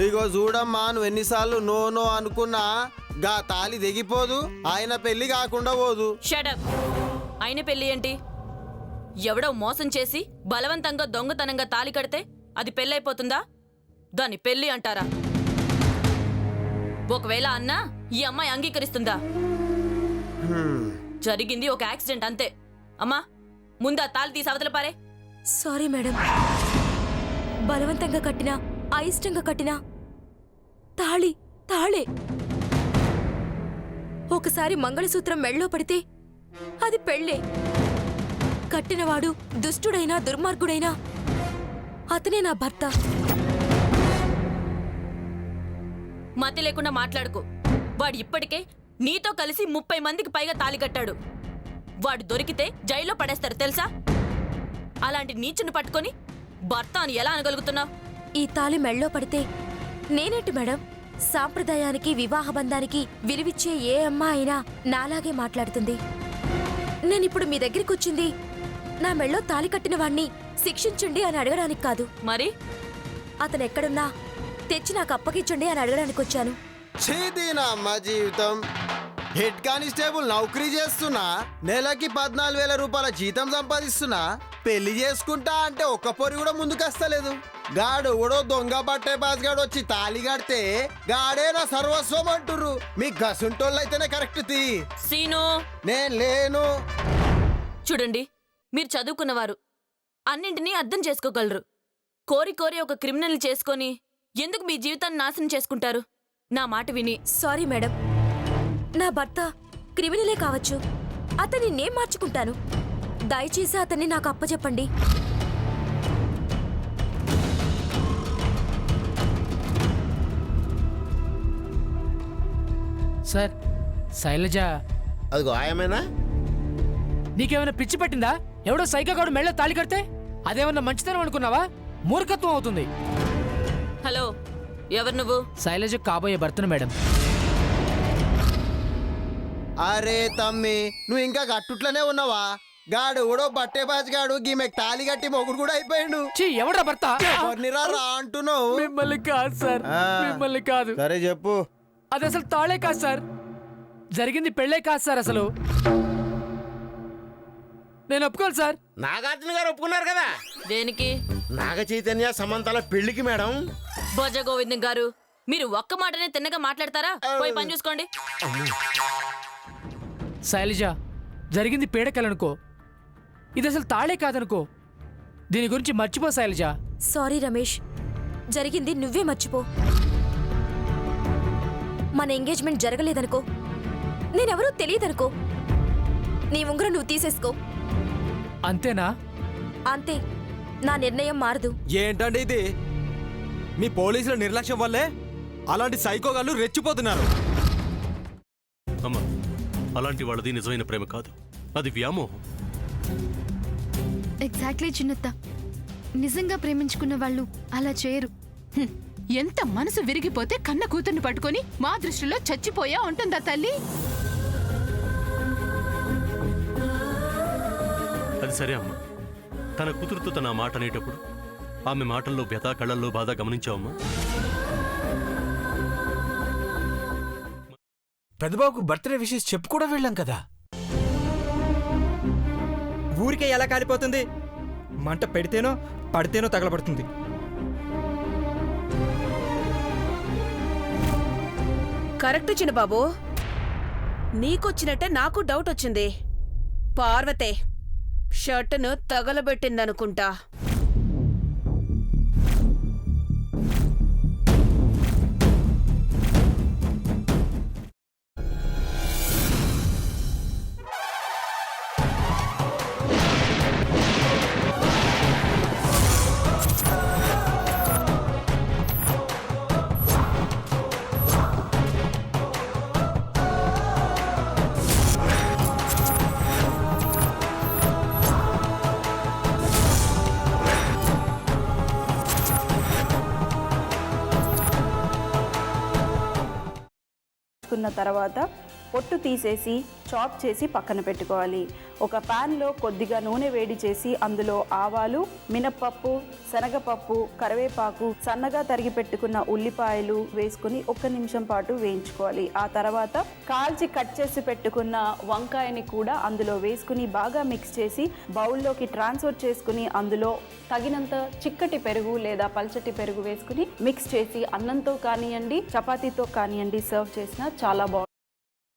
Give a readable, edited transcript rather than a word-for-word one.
ఇగో చూడమ్మా, నువ్వు ఎన్నిసార్లు నో నో అనుకున్నా గా తాలి దిగిపోదు, ఆయన పెళ్లి కాకుండా పోదు. షటప్. ఆయన పెళ్లి ఏంటి? ఎవడో మోసం చేసి బలవంతంగా దొంగతనంగా తాలి కడితే అది పెళ్ళైపోతుందా? దాన్ని పెళ్లి అంటారా? ఒకవేళ అన్నా ఈ అమ్మాయి అంగీకరిస్తుందా? జరిగింది ఒక యాక్సిడెంట్ అంతే. అమ్మా, ముందా తాలి తీసి అవతల పారే. Sorry madam. బలవంతంగా కట్టినా అయిష్టంగా కట్టినా తాళి తాళే. ఒకసారి మంగళసూత్రం మెళ్ళో పడితే అది పెళ్ళే. కట్టినవాడు దుష్టుడైనా దుర్మార్గుడైనా అతనే నా భర్త. మతి లేకుండా మాట్లాడుకో. వాడు ఇప్పటికే నీతో కలిసి 30 మందికి పైగా తాలి కట్టాడు. వాడు దొరికితే జైల్లో పడేస్తారు తెలుసా? అలాంటి నీచుని పట్టుకొని భర్త అని ఎలా అనగలుగుతున్నావు? ఈ తాళి మెళ్ళో పడితే నేనేంటి మేడం? సాంప్రదాయానికి వివాహ బంధానికి విలువిచ్చే ఏ అమ్మ అయినా నాలాగే మాట్లాడుతుంది. నేనిప్పుడు మీ దగ్గరికి వచ్చింది నా మెళ్ళో తాళి కట్టిన వాణ్ణి శిక్షించండి అని అడగడానికి కాదు. మరి అతనెక్కడున్నా తెచ్చి నాకు అప్పగించండి అని అడగడానికి వచ్చాను. చీదీనా అమ్మ జీవితం. హెడ్ కానిస్టేబుల్ నౌకరీ చేస్తున్నా, నెలకి 14,000 రూపాయల జీతం సంపాదిస్తున్నా, పెళ్లి చేసుకుంటా అంటే ఒక్క పొరి కూడా ముందుకొస్తలేదు. గాడు ఎవడో దొంగ బట్టే బాస్గాడు వచ్చి తాళి కడితే గాడే నా సర్వస్వం అంటుర్రు. మీ గసుంటోళ్ళైతేనే కరెక్ట్ తీ. సీను, నేను లేను. చూడండి, మీరు చదువుకున్నవారు, అన్నింటినీ అర్థం చేసుకోగలరు. కోరి కోరి ఒక క్రిమినల్ చేసుకొని ఎందుకు మీ జీవితాన్ని నాశనం చేసుకుంటారు? నా మాట విని. సారీ మేడం, నా భర్త క్రిమినలే కావచ్చు, అతన్ని నేను మార్చుకుంటాను. దయచేసి అతన్ని నాకు అప్పచెప్పండి. సార్, శైలజ. అదిగో ఆయమేనా? నీకేమైనా పిచ్చి పట్టిందా? ఎవడో సైకాగాడు మెళ్ళ తాళి కడితే అదేమన్నా మంచితనం అనుకున్నావా? మూర్ఖత్వం అవుతుంది. హలో, ఎవరు నువ్వు? శైలజ కాబోయే భర్తను మేడం. అరే తమ్మి, నువ్వు ఇంకా గట్టుట్లోనే ఉన్నావా? గాడు ఎవడో బట్టే బాజ్గాడు గీమెకి తాళి కట్టి మొగుడు కూడా అయిపోయాడు. ఎవడ్రా భర్త? ఎవరినిరా రా అంటున్నావు? మిమ్మల్ని కాదు సార్, మిమ్మల్ని కాదు. సరే చెప్పు. అది అసలు తాళే కాదు సార్, జరిగింది పెళ్ళే కాదు సార్. అసలు నేను ఒప్పుకోను సార్. నాగార్జున గారు ఒప్పుకున్నారు కదా. దేనికి? నాగ చైతన్య సమంతల పెళ్లికి మేడం. భోజ గోవిందం గారు, మీరు ఒక్క మాటనే తిన్నగా మాట్లాడతారా? పోయి పని చూసుకోండి. శైలజ, జరిగింది పీడకలనుకో, ఇది అసలు తాళే కాదనుకో. దీని గురించి మర్చిపో శైలజ. సారీ రమేష్, జరిగింది నువ్వే మర్చిపో. మన ఎంగేజ్మెంట్ జరగలేదనుకో, నేనెవరూ తెలియదనుకో, నీ ఉంగరం నువ్వు తీసేసుకో. అంతేనా? అంతే, నా నిర్ణయం మారదు. ఏంటండి ఇది? మీ పోలీసుల నిర్లక్ష్యం వల్లే అలాంటి సైకోగాళ్ళు రెచ్చిపోతున్నారు. అమ్మా, అలాంటి వాళ్ళది నిజమైన ప్రేమ కాదు, అది వ్యామోహం. ఎగ్జాక్ట్లీ చిన్నత్త, నిజంగా ప్రేమించుకున్న వాళ్ళు అలా చేయరు. ఎంత మనసు విరిగిపోతే కన్న కూతుర్ని పట్టుకొని మా దృష్టిలో చచ్చిపోయా ఉంటుందా తల్లి? అది సరే అమ్మా, తన కూతురుతో తన మాట అనేటప్పుడు ఆమె మాటల్లో వ్యథ, కళ్ళల్లో బాధ గమనించావమ్మా? పెద్దబాబుకు బర్త్డే విషెస్ చెప్పు కూడా వెళ్ళాం కదా. ఊరికే ఎలా కాలిపోతుంది? మంట పెడితేనో పడితేనో తగలబడుతుంది. కరెక్ట్ చిన్నబాబు, నీకొచ్చినట్టే నాకు డౌట్ వచ్చింది. పార్వతే షర్టును తగలబెట్టిందనుకుంటా. తర్వాత పొట్టు తీసేసి చాప్ చేసి పక్కన పెట్టుకోవాలి. ఒక ప్యాన్లో కొద్దిగా నూనె వేడి చేసి అందులో ఆవాలు, మినప్పప్పు, శనగపప్పు, కరివేపాకు, సన్నగా తరిగి పెట్టుకున్న ఉల్లిపాయలు వేసుకుని 1 నిమిషం పాటు వేయించుకోవాలి. ఆ తర్వాత కాల్చి కట్ చేసి పెట్టుకున్న వంకాయని కూడా అందులో వేసుకుని బాగా మిక్స్ చేసి బౌల్లోకి ట్రాన్స్ఫర్ చేసుకుని అందులో తగినంత చిక్కటి పెరుగు లేదా పల్చటి పెరుగు వేసుకుని మిక్స్ చేసి అన్నంతో కానివ్వండి, చపాతీతో కానివ్వండి సర్వ్ చేసినా చాలా బాగుంటుంది.